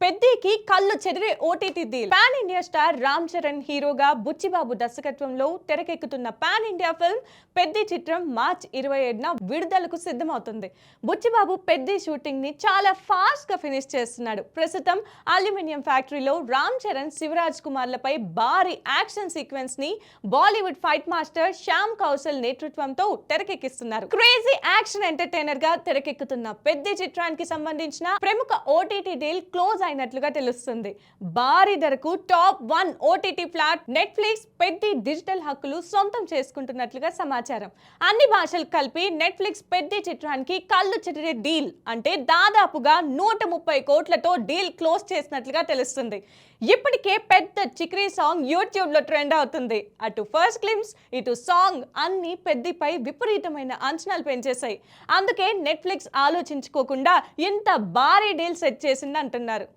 పెద్దికి కళ్ళు చెదిరే OTT deal. Pan India star Ram Charan హీరోగా బుచ్చిబాబు దర్శకత్వంలో తెరకెక్కుతున్న పాన్ ఇండియా ఫిల్మ్ పెద్ది చిత్రం మార్చ్ 27న విడుదలకు సిద్ధమవుతుంది. బుచ్చిబాబు పెద్ది షూటింగ్ ని చాలా ఫాస్ట్ గా ఫినిష్ చేస్తున్నాడు. ప్రస్తుతం అల్యూమినియం ఫ్యాక్టరీలో రామ్ చరణ్, శివరాజ్ కుమార్లపై భారీ యాక్షన్ సీక్వెన్స్ ని Bollywood fight master Shyam Kaushal నేతృత్వంతో తెరకెక్కిస్తున్నారు. క్రేజీ యాక్షన్ ఎంటర్టైనర్ గా తెరకెక్కుతున్న పెద్ది చిత్రానికి సంబంధించిన ప్రముఖ ఓటీటీ డీల్ క్లోజ్ అయినట్లుగా తెలుస్తుంది. భారీ ధరకు top 1 OTT plot Netflix Peddi digital హక్కులు సొంతం చేసుకుంటున్నట్లుగా సమాచారం. అన్ని భాషలు కలిపి నెట్ఫ్లిక్స్ పెద్ది చిత్రానికి కళ్ళు చెదిరే డీల్ అంటే దాదాపుగా 130 కోట్లతో డీల్ క్లోజ్ చేసినట్లుగా తెలుస్తుంది. ఇప్పటికే పెద్ద చిక్రీ సాంగ్ యూట్యూబ్ లో ట్రెండ్ అవుతుంది. అటు ఫస్ట్ క్లిప్స్ ఇటు సాంగ్ అన్ని పెద్దిపై విపరీతమైన అంచనాలు పెంచేశాయి. అందుకే నెట్ఫ్లిక్స్ ఆలోచించుకోకుండా ఇంత భారీ డీల్ సెట్ చేసింది అంటున్నారు.